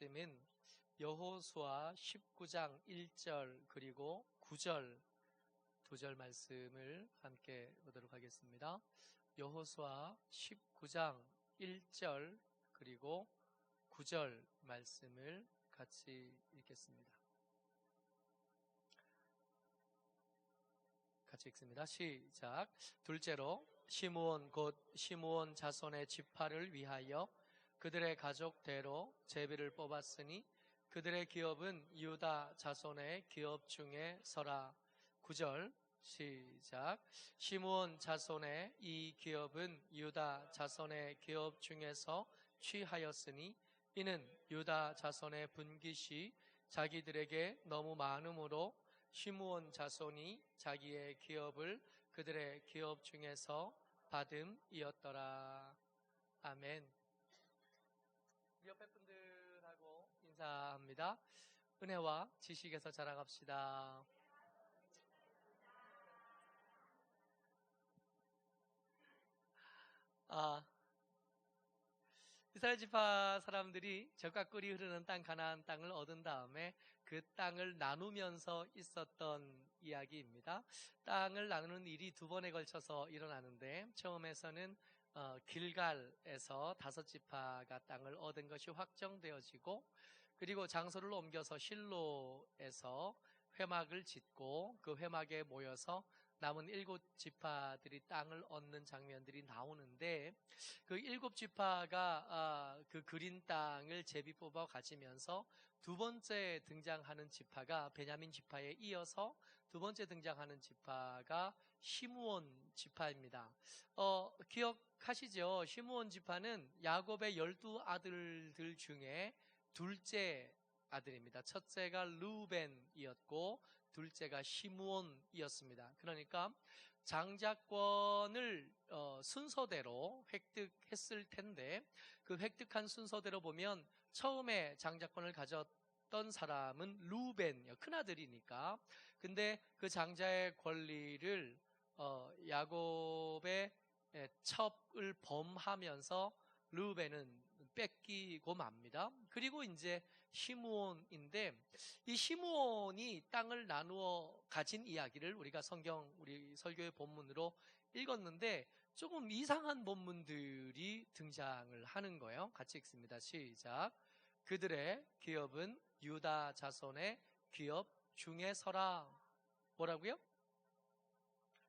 말씀은 여호수아 19장 1절 그리고 9절 두 절 말씀을 함께 보도록 하겠습니다. 여호수아 19장 1절 그리고 9절 말씀을 같이 읽겠습니다. 같이 읽습니다. 시작. 둘째로 시므온 곧 시므온 자손의 지파를 위하여 그들의 가족대로 제비를 뽑았으니 그들의 기업은 유다 자손의 기업 중에 서라. 9절 시작. 시므온 자손의 이 기업은 유다 자손의 기업 중에서 취하였으니 이는 유다 자손의 분깃이 자기들에게 너무 많음으로 시므온 자손이 자기의 기업을 그들의 기업 중에서 받음이었더라. 아멘. 옆에 분들하고 인사합니다. 은혜와 지식에서 자라갑시다. 이스라엘 지파 사람들이 젖과 꿀이 흐르는 땅 가나안 땅을 얻은 다음에 그 땅을 나누면서 있었던 이야기입니다. 땅을 나누는 일이 두 번에 걸쳐서 일어나는데 처음에서는 길갈에서 5지파가 땅을 얻은 것이 확정되어지고 그리고 장소를 옮겨서 실로에서 회막을 짓고 그 회막에 모여서 남은 7지파들이 땅을 얻는 장면들이 나오는데 그 7지파가 그 그린 땅을 제비 뽑아 가지면서 두 번째 등장하는 지파가 베냐민 지파에 이어서 두 번째 등장하는 지파가 시므온 지파입니다. 기억하시죠? 시므온 지파는 야곱의 12아들들 중에 둘째 아들입니다. 첫째가 르우벤이었고 둘째가 시므온이었습니다. 그러니까 장자권을 순서대로 획득했을 텐데 그 획득한 순서대로 보면 처음에 장자권을 가졌던 사람은 르우벤이요, 큰아들이니까. 근데 그 장자의 권리를 야곱의 첩을 범하면서 르우벤은 뺏기고 맙니다. 그리고 이제 시므온인데 이 시므온이 땅을 나누어 가진 이야기를 우리가 우리 설교의 본문으로 읽었는데 조금 이상한 본문들이 등장을 하는 거예요. 같이 읽습니다. 시작. 그들의 기업은 유다 자손의 기업 중에서라. 뭐라고요?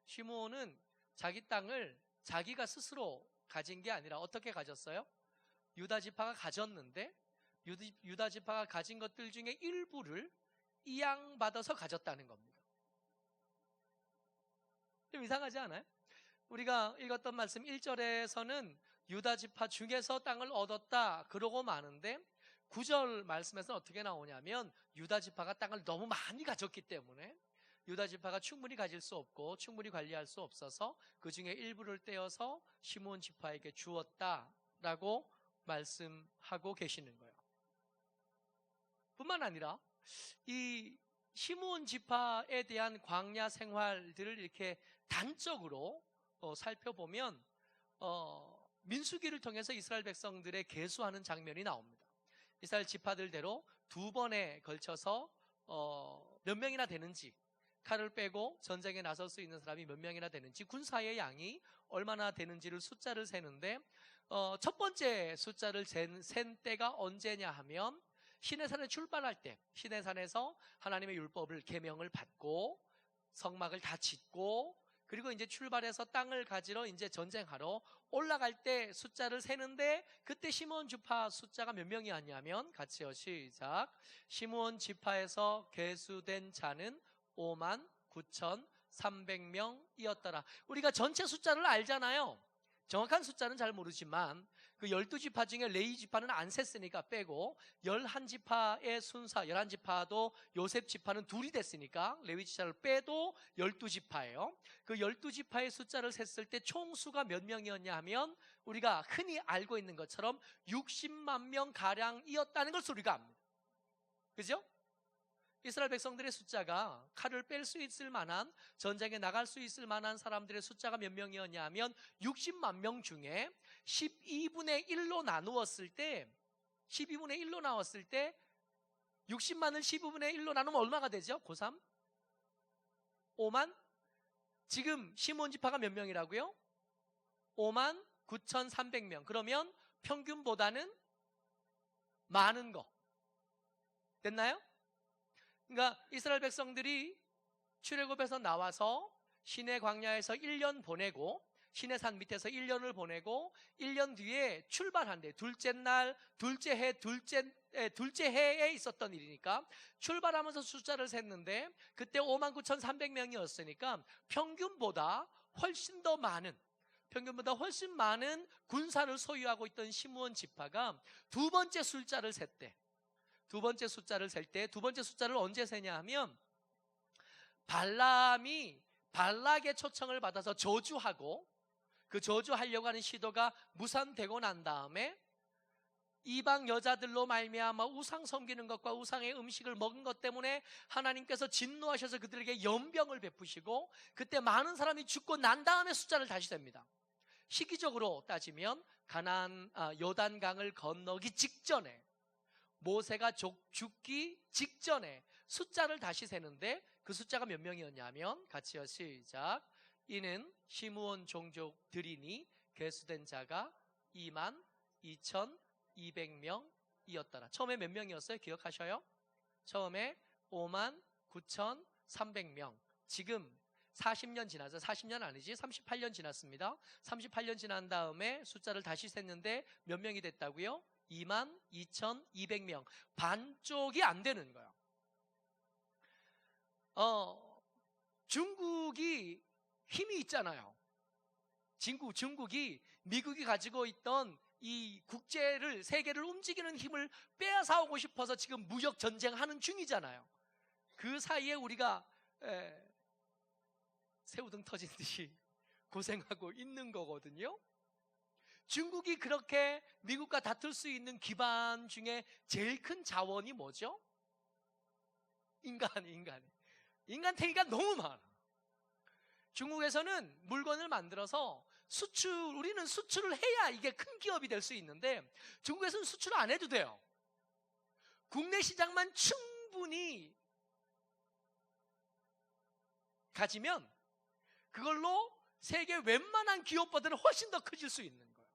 시므온은 자기 땅을 자기가 스스로 가진 게 아니라 어떻게 가졌어요? 유다 지파가 가졌는데 유다 지파가 가진 것들 중에 일부를 이양받아서 가졌다는 겁니다. 좀 이상하지 않아요? 우리가 읽었던 말씀 1절에서는 유다 지파 중에서 땅을 얻었다 그러고 마는데 9절 말씀에서는 어떻게 나오냐면 유다 지파가 땅을 너무 많이 가졌기 때문에 유다 지파가 충분히 가질 수 없고 충분히 관리할 수 없어서 그 중에 일부를 떼어서 시므온 지파에게 주었다라고 말씀하고 계시는 거예요. 뿐만 아니라 이 시므온 지파에 대한 광야 생활들을 이렇게 단적으로 살펴보면 민수기를 통해서 이스라엘 백성들의 계수하는 장면이 나옵니다. 이스라엘 지파들대로 두 번에 걸쳐서 몇 명이나 되는지, 칼을 빼고 전쟁에 나설 수 있는 사람이 몇 명이나 되는지, 군사의 양이 얼마나 되는지를 숫자를 세는데 첫 번째 숫자를 센 때가 언제냐 하면 시내산에 출발할 때, 시내산에서 하나님의 율법을 계명을 받고 성막을 다 짓고 그리고 이제 출발해서 땅을 가지러 이제 전쟁하러 올라갈 때 숫자를 세는데 그때 시므온 지파 숫자가 몇 명이었냐면 같이요. 시작. 시므온 지파에서 계수된 자는 59,300명이었더라. 우리가 전체 숫자를 알잖아요. 정확한 숫자는 잘 모르지만 그 12지파 중에 레위 지파는 안 셌으니까 빼고 11지파의 순서, 11지파도 요셉 지파는 둘이 됐으니까 레위 지파를 빼도 12지파예요. 그 12지파의 숫자를 셌을 때 총수가 몇 명이었냐 하면 우리가 흔히 알고 있는 것처럼 60만 명 가량이었다는 것을 우리가 압니다. 그죠? 이스라엘 백성들의 숫자가 칼을 뺄 수 있을 만한, 전쟁에 나갈 수 있을 만한 사람들의 숫자가 몇 명이었냐 하면 60만 명 중에 12분의 1로 나누었을 때 12분의 1로 나왔을 때 60만을 12분의 1로 나누면 얼마가 되죠? 고3? 5만? 지금 시므온 지파가 몇 명이라고요? 5만 9,300명. 그러면 평균보다는 많은 거. 됐나요? 그러니까 이스라엘 백성들이 출애굽에서 나와서 시내 광야에서 1년 보내고 시내 산 밑에서 1년을 보내고 1년 뒤에 출발한대. 둘째 날, 둘째 해에 있었던 일이니까 출발하면서 숫자를 셌는데 그때 59,300명이었으니까 평균보다 훨씬 많은 군사를 소유하고 있던 시므온 지파가 두 번째 숫자를 셌대. 두 번째 숫자를 셀 때 두 번째 숫자를 언제 세냐 하면 발람이 발락의 초청을 받아서 저주하고 그 저주하려고 하는 시도가 무산되고 난 다음에 이방 여자들로 말미암아 우상 섬기는 것과 우상의 음식을 먹은 것 때문에 하나님께서 진노하셔서 그들에게 연병을 베푸시고 그때 많은 사람이 죽고 난 다음에 숫자를 다시 셉니다. 시기적으로 따지면 가나안 요단강을 건너기 직전에 모세가 죽기 직전에 숫자를 다시 세는데 그 숫자가 몇 명이었냐면 같이요 시작. 이는 시므온 종족들이니 계수된 자가 22,200명이었더라. 처음에 몇 명이었어요? 기억하셔요? 처음에 59,300명. 지금 40년 지나서 40년 아니지 38년 지났습니다. 38년 지난 다음에 숫자를 다시 셌는데 몇 명이 됐다고요? 22,200명. 반쪽이 안 되는 거예요. 중국이 힘이 있잖아요. 중국이 미국이 가지고 있던 이 국제를 세계를 움직이는 힘을 빼앗아오고 싶어서 지금 무역 전쟁하는 중이잖아요. 그 사이에 우리가 새우등 터진 듯이 고생하고 있는 거거든요. 중국이 그렇게 미국과 다툴 수 있는 기반 중에 제일 큰 자원이 뭐죠? 인간탱이가 너무 많아. 중국에서는 물건을 만들어서 우리는 수출을 해야 이게 큰 기업이 될 수 있는데 중국에서는 수출 안 해도 돼요. 국내 시장만 충분히 가지면 그걸로 세계 웬만한 기업보다는 훨씬 더 커질 수 있는 거예요.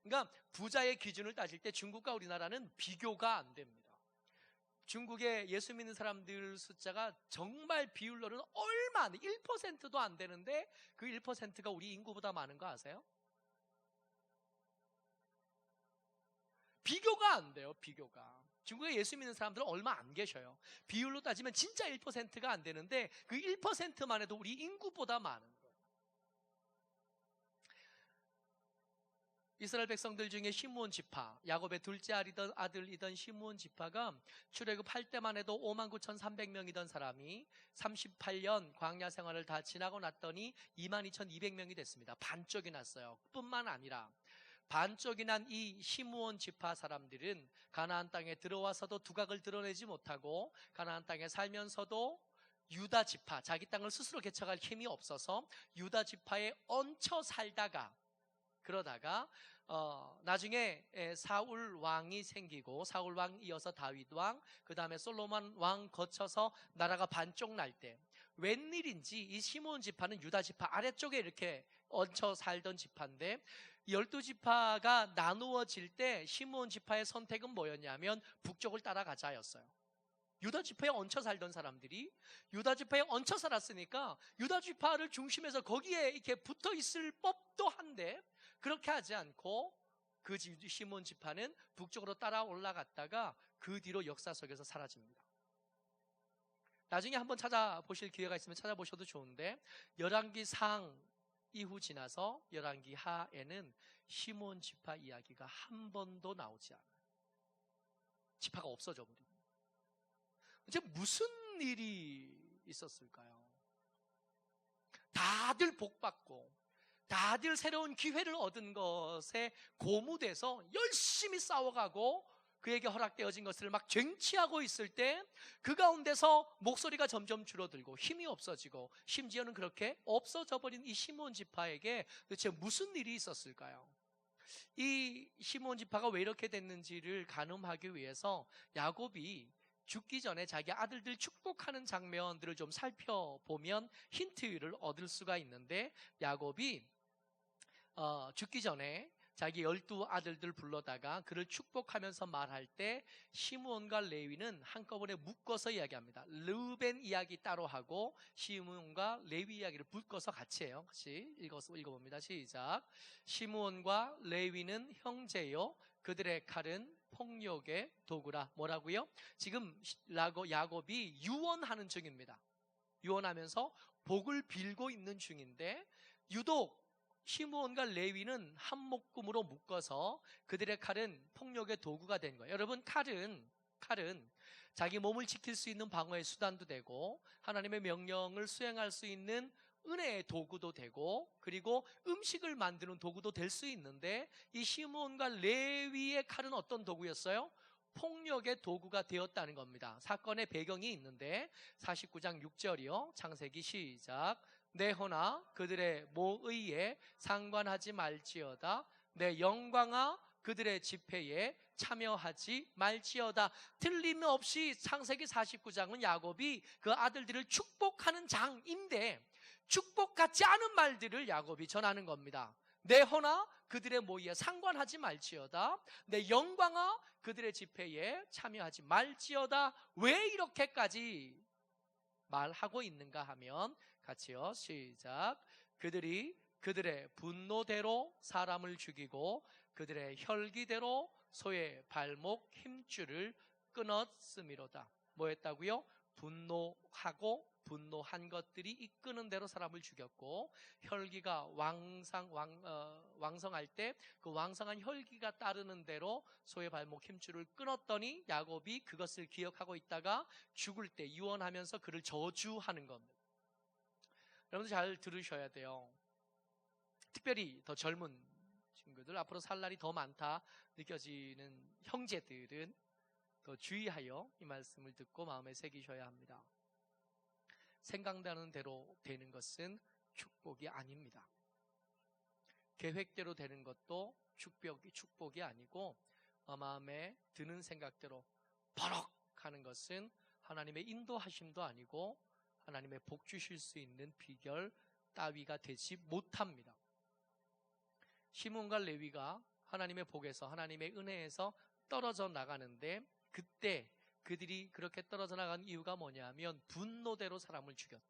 그러니까 부자의 기준을 따질 때 중국과 우리나라는 비교가 안 됩니다. 중국의 예수 믿는 사람들 숫자가 정말 비율로는 얼마 안 돼. 1%도 안 되는데 그 1%가 우리 인구보다 많은 거 아세요? 비교가 안 돼요. 비교가. 중국에 예수 믿는 사람들은 얼마 안 계셔요. 비율로 따지면 진짜 1%가 안 되는데 그 1%만 해도 우리 인구보다 많은 거예요. 이스라엘 백성들 중에 시므온 지파, 야곱의 둘째 아들이던 시므온 지파가 출애굽할 때만 해도 59,300명이던 사람이 38년 광야 생활을 다 지나고 났더니 22,200명이 됐습니다. 반쪽이 났어요. 뿐만 아니라 반쪽이 난 이 시므온 지파 사람들은 가나안 땅에 들어와서도 두각을 드러내지 못하고 가나안 땅에 살면서도 유다 지파, 자기 땅을 스스로 개척할 힘이 없어서 유다 지파에 얹혀 살다가 그러다가 나중에 사울 왕이 생기고 사울 왕 이어서 다윗 왕, 그 다음에 솔로몬 왕 거쳐서 나라가 반쪽 날 때 웬일인지 이 시므온 지파는 유다 지파 아래쪽에 이렇게 얹혀 살던 지파인데 12지파가 나누어질 때 시므온 지파의 선택은 뭐였냐면 북쪽을 따라가자였어요. 유다 지파에 얹혀 살던 사람들이 유다 지파에 얹혀 살았으니까 유다 지파를 중심해서 거기에 이렇게 붙어 있을 법도 한데 그렇게 하지 않고 그 시므온 지파는 북쪽으로 따라 올라갔다가 그 뒤로 역사 속에서 사라집니다. 나중에 한번 찾아보실 기회가 있으면 찾아보셔도 좋은데 열왕기 상 이후 지나서 열왕기 하에는 시므온 지파 이야기가 한 번도 나오지 않아요. 지파가 없어져 버립니다. 이제 무슨 일이 있었을까요? 다들 복받고 다들 새로운 기회를 얻은 것에 고무돼서 열심히 싸워가고 그에게 허락되어진 것을 막 쟁취하고 있을 때 그 가운데서 목소리가 점점 줄어들고 힘이 없어지고 심지어는 그렇게 없어져 버린 이 시므온 지파에게 도대체 무슨 일이 있었을까요? 이 시므온 지파가 왜 이렇게 됐는지를 가늠하기 위해서 야곱이 죽기 전에 자기 아들들 축복하는 장면들을 좀 살펴보면 힌트를 얻을 수가 있는데, 야곱이 죽기 전에 자기 12 아들들 불러다가 그를 축복하면서 말할 때 시므온과 레위는 한꺼번에 묶어서 이야기합니다. 르우벤 이야기 따로 하고 시므온과 레위 이야기를 묶어서 같이 해요. 같이 읽어봅니다. 시작. 시므온과 레위는 형제요, 그들의 칼은 폭력의 도구라. 뭐라고요? 지금 야곱이 유언하는 중입니다. 유언하면서 복을 빌고 있는 중인데, 유독 시므온과 레위는 한 묶음으로 묶어서 그들의 칼은 폭력의 도구가 된 거예요. 여러분, 칼은 자기 몸을 지킬 수 있는 방어의 수단도 되고, 하나님의 명령을 수행할 수 있는 은혜의 도구도 되고, 그리고 음식을 만드는 도구도 될 수 있는데, 이 시므온과 레위의 칼은 어떤 도구였어요? 폭력의 도구가 되었다는 겁니다. 사건의 배경이 있는데 49장 6절이요. 창세기 시작. 내호나 그들의 모의에 상관하지 말지어다. 내 영광아 그들의 집회에 참여하지 말지어다. 틀림없이 창세기 49장은 야곱이 그 아들들을 축복하는 장인데, 축복 같지 않은 말들을 야곱이 전하는 겁니다. 내호나 그들의 모의에 상관하지 말지어다. 내 영광아 그들의 집회에 참여하지 말지어다. 왜 이렇게까지 말하고 있는가 하면, 같이요. 시작. 그들이 그들의 분노대로 사람을 죽이고 그들의 혈기대로 소의 발목 힘줄을 끊었음이로다. 뭐 했다고요? 분노한 것들이 이끄는 대로 사람을 죽였고, 혈기가 왕성할 때 그 왕성한 혈기가 따르는 대로 소의 발목 힘줄을 끊었더니, 야곱이 그것을 기억하고 있다가 죽을 때 유언하면서 그를 저주하는 겁니다. 여러분들 잘 들으셔야 돼요. 특별히 더 젊은 친구들, 앞으로 살 날이 더 많다 느껴지는 형제들은 더 주의하여 이 말씀을 듣고 마음에 새기셔야 합니다. 생각나는 대로 되는 것은 축복이 아닙니다. 계획대로 되는 것도 축복이 아니고, 마음에 드는 생각대로 버럭 하는 것은 하나님의 인도하심도 아니고 하나님의 복 주실 수 있는 비결 따위가 되지 못합니다. 시므온과 레위가 하나님의 복에서, 하나님의 은혜에서 떨어져 나가는데, 그때 그들이 그렇게 떨어져 나간 이유가 뭐냐면 분노대로 사람을 죽였다.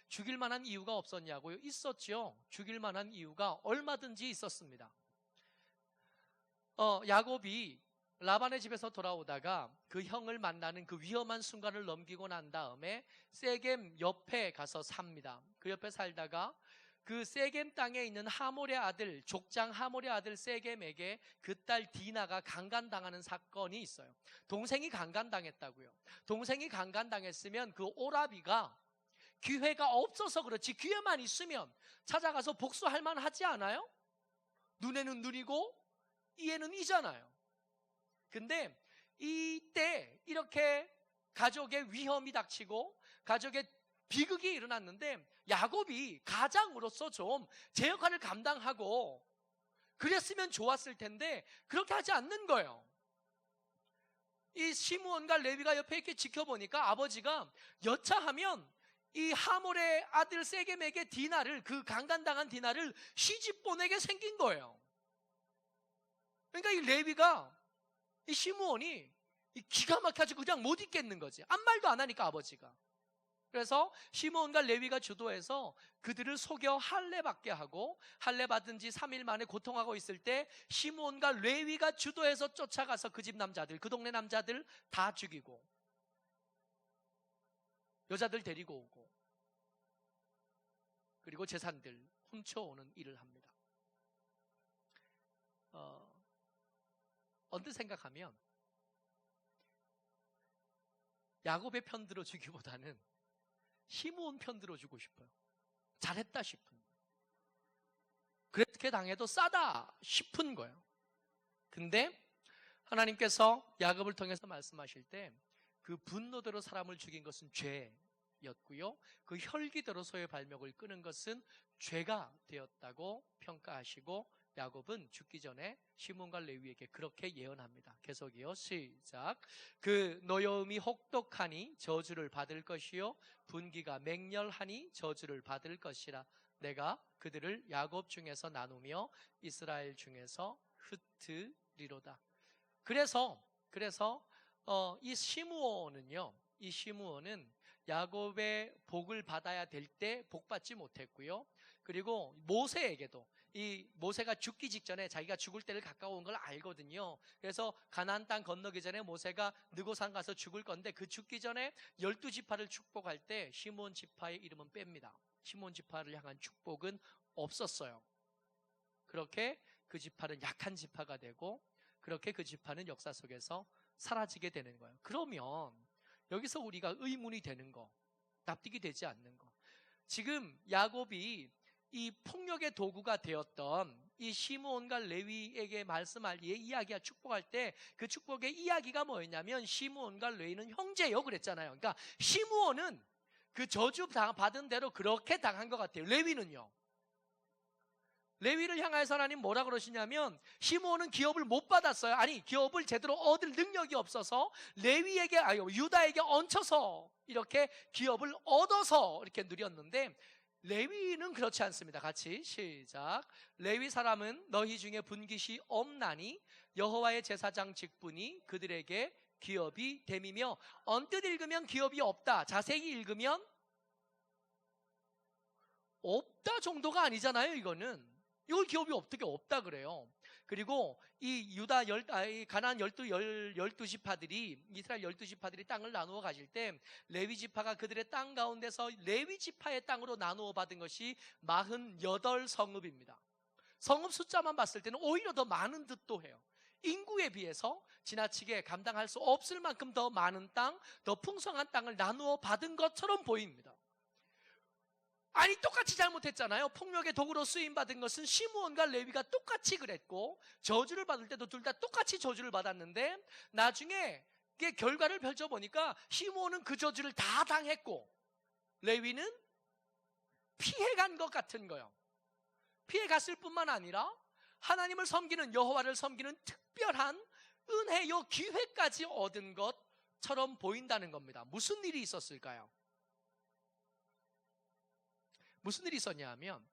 죽일 만한 이유가 없었냐고요? 있었죠. 죽일 만한 이유가 얼마든지 있었습니다. 야곱이 라반의 집에서 돌아오다가 그 형을 만나는 그 위험한 순간을 넘기고 난 다음에 세겜 옆에 가서 삽니다. 그 옆에 살다가 그 세겜 땅에 있는 하몰의 아들, 족장 하몰의 아들 세겜에게 그 딸 디나가 강간당하는 사건이 있어요. 동생이 강간당했다고요. 동생이 강간당했으면 그 오라비가 기회가 없어서 그렇지, 기회만 있으면 찾아가서 복수할 만하지 않아요? 눈에는 눈이고 이에는 이잖아요. 근데 이때 이렇게 가족의 위험이 닥치고 가족의 비극이 일어났는데, 야곱이 가장으로서 좀 제 역할을 감당하고 그랬으면 좋았을 텐데 그렇게 하지 않는 거예요. 이 시므온과 레위가 옆에 이렇게 지켜보니까 아버지가 여차하면 이 하몰의 아들 세겜에게 디나를, 그 강간당한 디나를 시집 보내게 생긴 거예요. 그러니까 이 레위가, 이 시므온이 기가 막혀가지고 그냥 못 있겠는 거지. 아무 말도 안 하니까 아버지가. 그래서 시므온과 레위가 주도해서 그들을 속여 할례 받게 하고, 할례 받은 지 3일 만에 고통하고 있을 때 시므온과 레위가 주도해서 쫓아가서 그 집 남자들, 그 동네 남자들 다 죽이고 여자들 데리고 오고, 그리고 재산들 훔쳐오는 일을 합니다. 언뜻 생각하면 야곱의 편 들어주기보다는 시므온 편 들어주고 싶어요. 잘했다 싶은, 그렇게 당해도 싸다 싶은 거예요. 근데 하나님께서 야곱을 통해서 말씀하실 때 그 분노대로 사람을 죽인 것은 죄였고요, 그 혈기대로 소의 발목을 끄는 것은 죄가 되었다고 평가하시고 야곱은 죽기 전에 시몬과 레위에게 그렇게 예언합니다. 계속이요. 시작. 그 노여움이 혹독하니 저주를 받을 것이요 분기가 맹렬하니 저주를 받을 것이라. 내가 그들을 야곱 중에서 나누며 이스라엘 중에서 흩으리로다. 그래서 이 시므온은 야곱의 복을 받아야 될 때 복 받지 못했고요. 그리고 모세에게도, 이 모세가 죽기 직전에 자기가 죽을 때를 가까운 걸 알거든요. 그래서 가나안 땅 건너기 전에 모세가 느고산 가서 죽을 건데, 그 죽기 전에 12지파를 축복할 때 시므온 지파의 이름은 뺍니다. 시므온 지파를 향한 축복은 없었어요. 그렇게 그 지파는 약한 지파가 되고, 그렇게 그 지파는 역사 속에서 사라지게 되는 거예요. 그러면 여기서 우리가 의문이 되는 거, 납득이 되지 않는 거, 지금 야곱이 이 폭력의 도구가 되었던 이 시므온과 레위에게 말씀할 이야기와 축복할 때 그 축복의 이야기가 뭐였냐면, 시므온과 레위는 형제요 그랬잖아요. 그러니까 시므온은 그 저주 받은 대로 그렇게 당한 것 같아요. 레위는요, 레위를 향해서 하나님 뭐라 그러시냐면, 시므온은 기업을 못 받았어요. 아니, 기업을 제대로 얻을 능력이 없어서 유다에게 얹혀서 이렇게 기업을 얻어서 이렇게 누렸는데, 레위는 그렇지 않습니다. 같이 시작. 레위 사람은 너희 중에 분깃이 없나니 여호와의 제사장 직분이 그들에게 기업이 됨이며, 언뜻 읽으면 기업이 없다, 자세히 읽으면 없다 정도가 아니잖아요. 이걸 기업이 어떻게 없다 그래요. 그리고 이 가나안 12지파들이, 이스라엘 12지파들이 땅을 나누어 가질 때 레위 지파가 그들의 땅 가운데서 레위 지파의 땅으로 나누어 받은 것이 48성읍입니다. 성읍 숫자만 봤을 때는 오히려 더 많은 듯도 해요. 인구에 비해서 지나치게 감당할 수 없을 만큼 더 많은 땅, 더 풍성한 땅을 나누어 받은 것처럼 보입니다. 아니, 똑같이 잘못했잖아요. 폭력의 도구로 쓰임받은 것은 시므온과 레위가 똑같이 그랬고, 저주를 받을 때도 둘 다 똑같이 저주를 받았는데, 나중에 결과를 펼쳐보니까 시므온은 그 저주를 다 당했고 레위는 피해간 것 같은 거예요. 피해갔을 뿐만 아니라 하나님을 섬기는, 여호와를 섬기는 특별한 은혜요 기회까지 얻은 것처럼 보인다는 겁니다. 무슨 일이 있었을까요? 무슨 일이 있었냐 하면,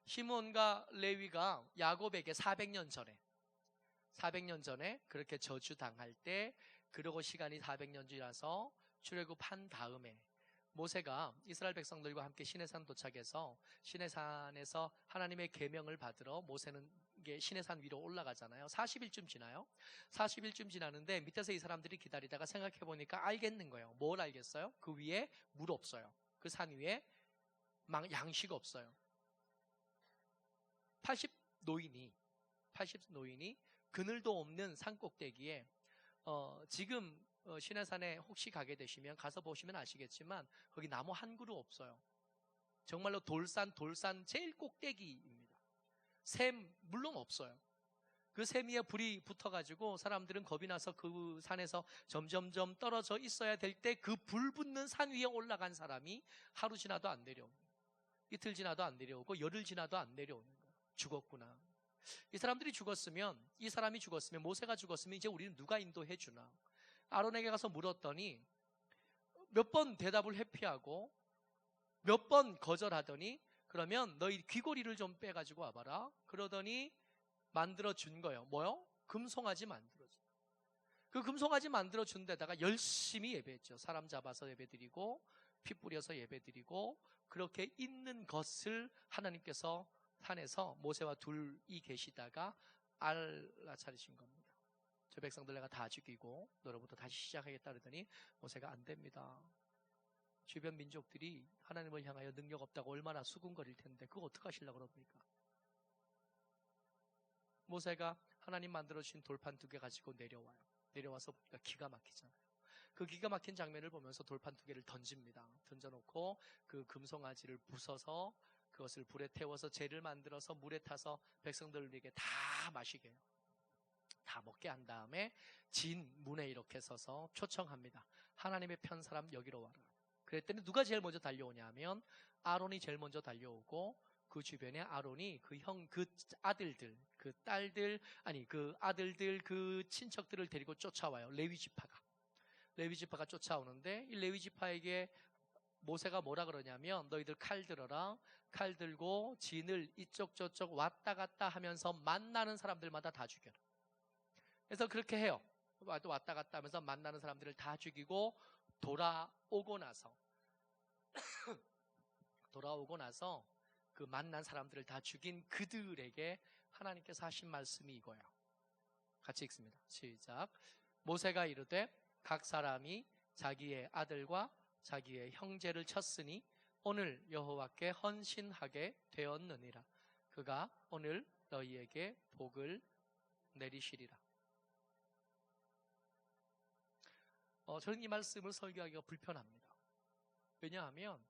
시므온과 레위가 야곱에게 400년 전에 그렇게 저주당할 때, 그러고 시간이 400년 지나서 출애굽한 다음에 모세가 이스라엘 백성들과 함께 시내산 도착해서 시내산에서 하나님의 계명을 받으러 모세는 시내산 위로 올라가잖아요. 40일쯤 지나요. 40일쯤 지나는데 밑에서 이 사람들이 기다리다가 생각해보니까 알겠는 거예요. 뭘 알겠어요? 그 위에 물 없어요. 그 산 위에 양식 없어요. 80노인이 그늘도 없는 산 꼭대기에, 지금 시내산에 혹시 가게 되시면 가서 보시면 아시겠지만 거기 나무 한 그루 없어요. 정말로 돌산 제일 꼭대기입니다. 샘 물론 없어요. 그 샘 위에 불이 붙어가지고 사람들은 겁이 나서 그 산에서 점점점 떨어져 있어야 될 때, 그 불 붙는 산 위에 올라간 사람이 하루 지나도 안 내려옵니다. 이틀 지나도 안 내려오고 열흘 지나도 안 내려오는 거예요. 죽었구나. 이 사람이 죽었으면, 모세가 죽었으면 이제 우리는 누가 인도해 주나. 아론에게 가서 물었더니 몇 번 대답을 회피하고 몇 번 거절하더니, 그러면 너희 귀고리를 좀 빼가지고 와봐라. 그러더니 만들어 준 거예요. 뭐요? 금송아지 만들어준. 그 금송아지 만들어 준 데다가 열심히 예배했죠. 사람 잡아서 예배드리고 피 뿌려서 예배드리고, 그렇게 있는 것을 하나님께서 산에서 모세와 둘이 계시다가 알라차리신 겁니다. 저 백성들 내가 다 죽이고 너로부터 다시 시작하겠다 그러더니 모세가 안 됩니다. 주변 민족들이 하나님을 향하여 능력 없다고 얼마나 수군거릴 텐데 그거 어떡하시려고 그럽니까? 모세가 하나님 만들어주신 돌판 2개 가지고 내려와서 보니까 기가 막히잖아요. 그 기가 막힌 장면을 보면서 돌판 2개를 던집니다. 던져놓고 그 금송아지를 부숴서 그것을 불에 태워서 재를 만들어서 물에 타서 백성들에게 다 마시게 해요. 다 먹게 한 다음에 진 문에 이렇게 서서 초청합니다. 하나님의 편 사람 여기로 와라. 그랬더니 누가 제일 먼저 달려오냐 하면 아론이 제일 먼저 달려오고, 그 주변에 아론이 그 아들들, 그 딸들, 아니 그 아들들, 그 친척들을 데리고 쫓아와요. 레위 지파가 쫓아오는데 이 레위 지파에게 모세가 뭐라 그러냐면 너희들 칼 들어라. 칼 들고 진을 이쪽 저쪽 왔다 갔다 하면서 만나는 사람들마다 다 죽여라. 그래서 그렇게 해요. 왔다 갔다 하면서 만나는 사람들을 다 죽이고 돌아오고 나서 그 만난 사람들을 다 죽인 그들에게 하나님께서 하신 말씀이 이거예요. 같이 읽습니다. 시작. 모세가 이르되 각 사람이 자기의 아들과 자기의 형제를 쳤으니 오늘 여호와께 헌신하게 되었느니라. 그가 오늘 너희에게 복을 내리시리라. 저는 이 말씀을 설교하기가 불편합니다. 왜냐하면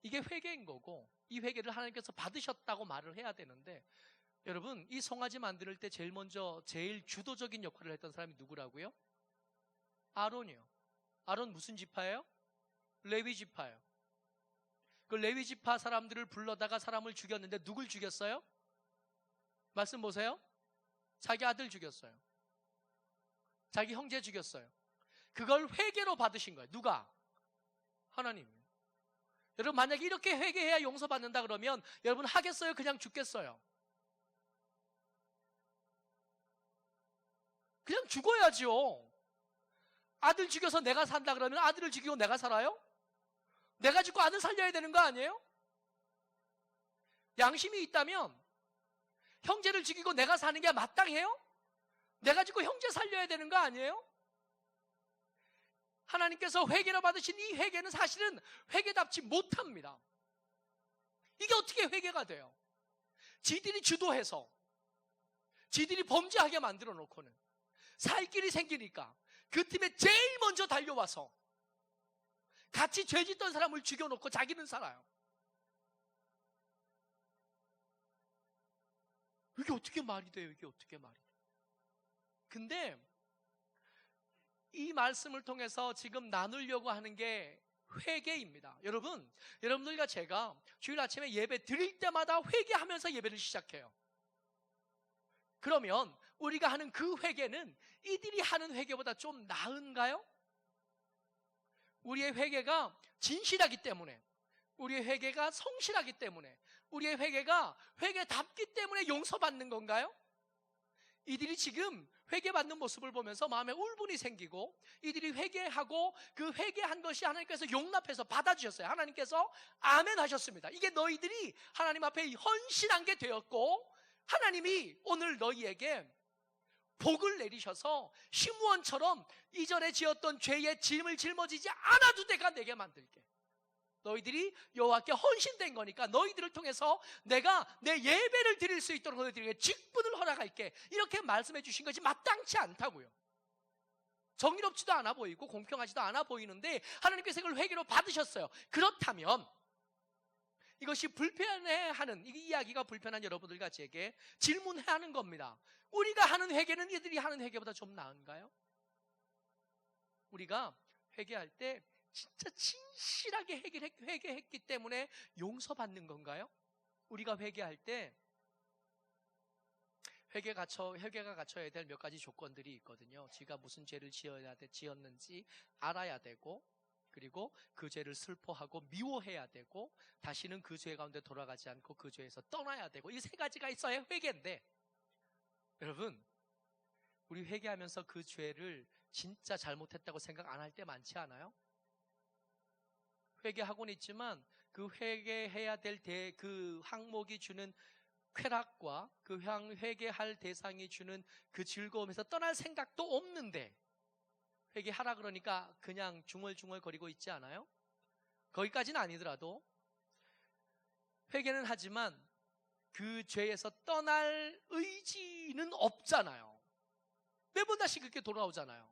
이게 회개인 거고 이 회개를 하나님께서 받으셨다고 말을 해야 되는데, 여러분 이 송아지 만들 때 제일 주도적인 역할을 했던 사람이 누구라고요? 아론이요. 아론 무슨 지파예요? 레위 지파예요. 그 레위 지파 사람들을 불러다가 사람을 죽였는데 누굴 죽였어요? 말씀 보세요. 자기 아들 죽였어요. 자기 형제 죽였어요. 그걸 회개로 받으신 거예요. 누가? 하나님. 여러분 만약에 이렇게 회개해야 용서받는다 그러면 여러분 하겠어요? 그냥 죽겠어요? 그냥 죽어야죠. 아들 죽여서 내가 산다 그러면 아들을 죽이고 내가 살아요? 내가 죽고 아들 살려야 되는 거 아니에요? 양심이 있다면 형제를 죽이고 내가 사는 게 마땅해요? 내가 죽고 형제 살려야 되는 거 아니에요? 하나님께서 회개로 받으신 이 회개는 사실은 회개답지 못합니다. 이게 어떻게 회개가 돼요? 지들이 주도해서 지들이 범죄하게 만들어 놓고는 살 길이 생기니까 그 팀에 제일 먼저 달려와서 같이 죄 짓던 사람을 죽여놓고 자기는 살아요. 이게 어떻게 말이 돼요? 이게 어떻게 말이 돼요? 근데 이 말씀을 통해서 지금 나누려고 하는 게 회개입니다. 여러분들과 제가 주일 아침에 예배 드릴 때마다 회개하면서 예배를 시작해요. 그러면 우리가 하는 그 회개는 이들이 하는 회개보다 좀 나은가요? 우리의 회개가 진실하기 때문에, 우리의 회개가 성실하기 때문에, 우리의 회개가 회개답기 때문에 용서받는 건가요? 이들이 지금 회개받는 모습을 보면서 마음에 울분이 생기고 이들이 회개하고 그 회개한 것이 하나님께서 용납해서 받아주셨어요. 하나님께서 아멘 하셨습니다. 이게 너희들이 하나님 앞에 헌신한 게 되었고 하나님이 오늘 너희에게 복을 내리셔서 시므온처럼 이전에 지었던 죄의 짐을 짊어지지 않아도 내가 내게 만들게. 너희들이 여호와께 헌신된 거니까 너희들을 통해서 내가 내 예배를 드릴 수 있도록 너희들에게 직분을 허락할게. 이렇게 말씀해 주신 것이 마땅치 않다고요. 정의롭지도 않아 보이고 공평하지도 않아 보이는데 하나님께서 이걸 회개로 받으셨어요. 그렇다면 이것이 불편해하는, 이 이야기가 불편한 여러분들과 제게 질문해야 하는 겁니다. 우리가 하는 회개는 이들이 하는 회개보다 좀 나은가요? 우리가 회개할 때 진짜 진실하게 회개했기 때문에 용서받는 건가요? 우리가 회개할 때 회개가 갖춰야 될 몇 가지 조건들이 있거든요. 지가 무슨 죄를 지었는지 알아야 되고, 그리고 그 죄를 슬퍼하고 미워해야 되고, 다시는 그 죄 가운데 돌아가지 않고 그 죄에서 떠나야 되고, 이 세 가지가 있어야 회개인데, 여러분 우리 회개하면서 그 죄를 진짜 잘못했다고 생각 안 할 때 많지 않아요? 회개하고는 있지만 그 회개해야 될 그 항목이 주는 쾌락과 그 회개할 대상이 주는 그 즐거움에서 떠날 생각도 없는데 회개하라 그러니까 그냥 중얼중얼거리고 있지 않아요? 거기까지는 아니더라도 회개는 하지만 그 죄에서 떠날 의지는 없잖아요. 매번 다시 그렇게 돌아오잖아요.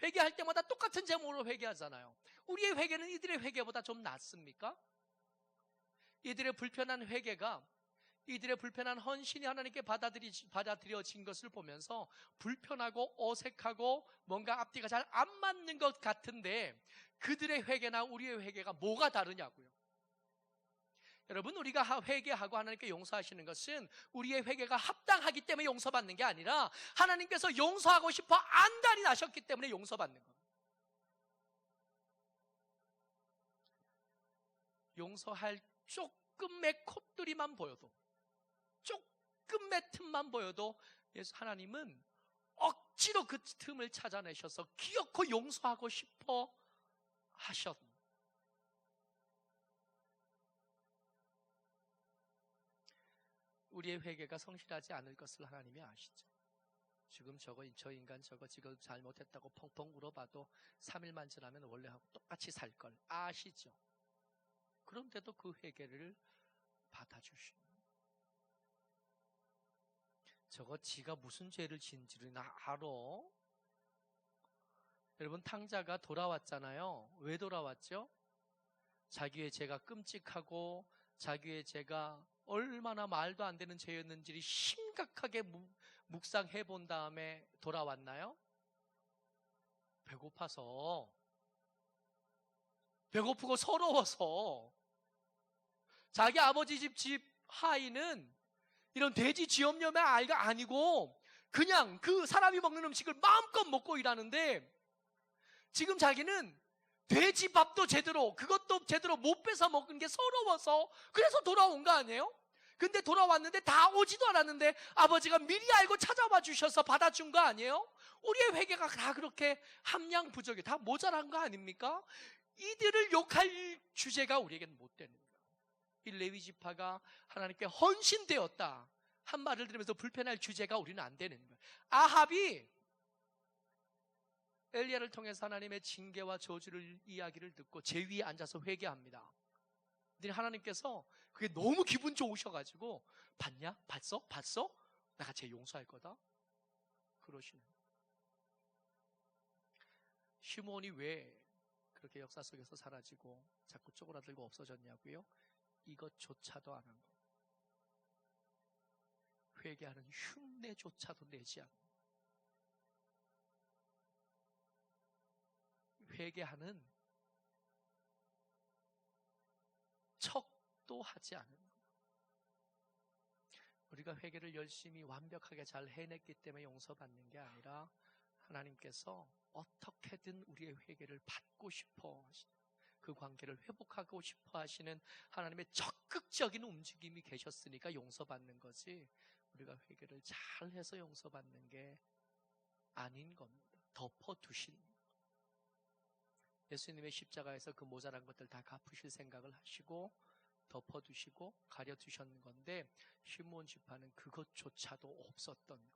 회개할 때마다 똑같은 제목으로 회개하잖아요. 우리의 회개는 이들의 회개보다 좀 낫습니까? 이들의 불편한 회개가, 이들의 불편한 헌신이 하나님께 받아들여진 것을 보면서 불편하고 어색하고 뭔가 앞뒤가 잘 안 맞는 것 같은데 그들의 회개나 우리의 회개가 뭐가 다르냐고요. 여러분, 우리가 회개하고 하나님께 용서하시는 것은 우리의 회개가 합당하기 때문에 용서받는 게 아니라 하나님께서 용서하고 싶어 안달이 나셨기 때문에 용서받는 겁니다. 용서할 조금의 콧들이만 보여도, 조금의 틈만 보여도 하나님은 억지로 그 틈을 찾아내셔서 기어코 용서하고 싶어 하셨습니다. 우리의 회개가 성실하지 않을 것을 하나님이 아시죠. 지금 저 인간 지금 잘못했다고 펑펑 울어봐도 3일만 지나면 원래하고 똑같이 살 걸 아시죠. 그런데도 그 회개를 받아주십니다. 저거 지가 무슨 죄를 지은지를 나 알아? 여러분, 탕자가 돌아왔잖아요. 왜 돌아왔죠? 자기의 죄가 끔찍하고 자기의 죄가 얼마나 말도 안 되는 죄였는지를 심각하게 묵상해 본 다음에 돌아왔나요? 배고프고 서러워서. 자기 아버지 집 하인은 이런 돼지 쥐염염의 아이가 아니고 그냥 그 사람이 먹는 음식을 마음껏 먹고 일하는데, 지금 자기는 돼지밥도 제대로, 그것도 제대로 못 뺏어 먹은 게 서러워서 그래서 돌아온 거 아니에요? 근데 돌아왔는데 다 오지도 않았는데 아버지가 미리 알고 찾아와 주셔서 받아준 거 아니에요? 우리의 회개가 다 그렇게 함량 부족해, 다 모자란 거 아닙니까? 이들을 욕할 주제가 우리에게는 못 되는 거예요. 이 레위 지파가 하나님께 헌신되었다 한 말을 들으면서 불편할 주제가 우리는 안 되는 거예요. 아합이 엘리야를 통해서 하나님의 징계와 저주를 이야기를 듣고 제 위에 앉아서 회개합니다. 근데 하나님께서 그게 너무 기분 좋으셔가지고, 봤냐? 봤어? 내가 쟤 용서할 거다 그러시는 거예요. 시므온이 왜 그렇게 역사 속에서 사라지고 자꾸 쪼그라들고 없어졌냐고요? 이것조차도 안 한 거. 회개하는 흉내조차도 내지 않고, 회개하는 척도 하지 않은 거예요. 우리가 회개를 열심히 완벽하게 잘 해냈기 때문에 용서받는 게 아니라 하나님께서 어떻게든 우리의 회개를 받고 싶어 하시는, 그 관계를 회복하고 싶어 하시는 하나님의 적극적인 움직임이 계셨으니까 용서받는 거지, 우리가 회개를 잘해서 용서받는 게 아닌 겁니다. 덮어두신 거예요. 예수님의 십자가에서 그 모자란 것들 다 갚으실 생각을 하시고 덮어두시고 가려두셨는 건데, 시므온 지파는 그것조차도 없었던 거예요.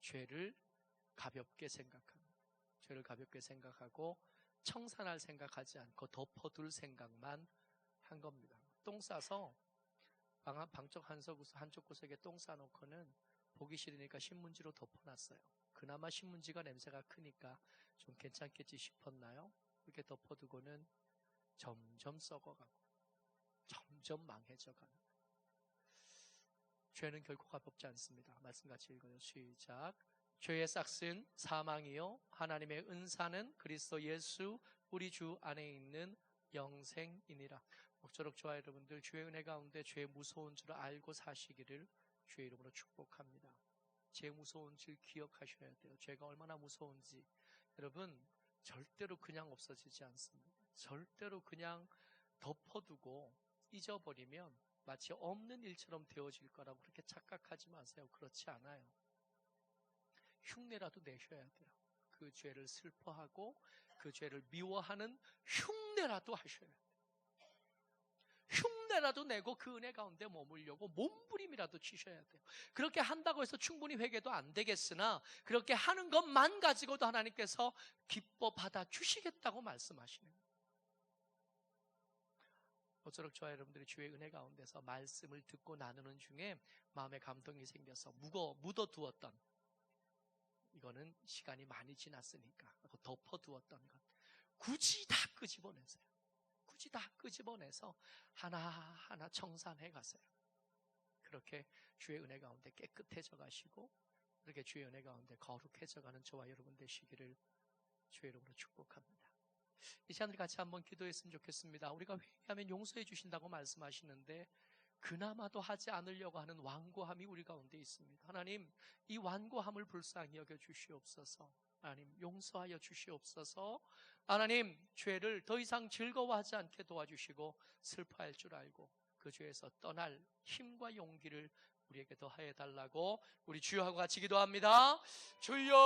죄를 가볍게 생각하고 청산할 생각하지 않고 덮어둘 생각만 한 겁니다. 똥 싸서 방쪽 한쪽 구석에 똥 싸놓고는 보기 싫으니까 신문지로 덮어놨어요. 그나마 신문지가 냄새가 크니까 좀 괜찮겠지 싶었나요? 그렇게 덮어두고는 점점 썩어가고 점점 망해져가는. 죄는 결코 가볍지 않습니다. 말씀 같이 읽어요. 시작. 죄의 싹은 사망이요 하나님의 은사는 그리스도 예수 우리 주 안에 있는 영생이니라. 목조록 좋아 여러분들, 주의 은혜 가운데 죄의 무서운 줄 알고 사시기를 주의 이름으로 축복합니다. 죄 무서운 줄 기억하셔야 돼요. 죄가 얼마나 무서운지. 여러분, 절대로 그냥 없어지지 않습니다. 절대로 그냥 덮어두고 잊어버리면 마치 없는 일처럼 되어질 거라고 그렇게 착각하지 마세요. 그렇지 않아요. 흉내라도 내셔야 돼요. 그 죄를 슬퍼하고 그 죄를 미워하는 흉내라도 하셔야 돼요. 흉내라도 내고 그 은혜 가운데 머물려고 몸부림이라도 치셔야 돼요. 그렇게 한다고 해서 충분히 회개도 안 되겠으나 그렇게 하는 것만 가지고도 하나님께서 기뻐 받아주시겠다고 말씀하시는 거예요. 모쪼록 저와 여러분들이 주의 은혜 가운데서 말씀을 듣고 나누는 중에 마음에 감동이 생겨서 묻어두었던, 이거는 시간이 많이 지났으니까 덮어두었던 것 굳이 다 끄집어내세요. 굳이 다 끄집어내서 하나하나 청산해 가세요. 그렇게 주의 은혜 가운데 깨끗해져 가시고 그렇게 주의 은혜 가운데 거룩해져 가는 저와 여러분 되시기를 주의 이름으로 축복합니다. 이 시간을 같이 한번 기도했으면 좋겠습니다. 우리가 회개하면 용서해 주신다고 말씀하시는데 그나마도 하지 않으려고 하는 완고함이 우리 가운데 있습니다. 하나님, 이 완고함을 불쌍히 여겨 주시옵소서. 하나님, 용서하여 주시옵소서. 하나님, 죄를 더 이상 즐거워하지 않게 도와주시고 슬퍼할 줄 알고 그 죄에서 떠날 힘과 용기를 우리에게 더하여 달라고 우리 주여하고 같이 기도합니다. 주여!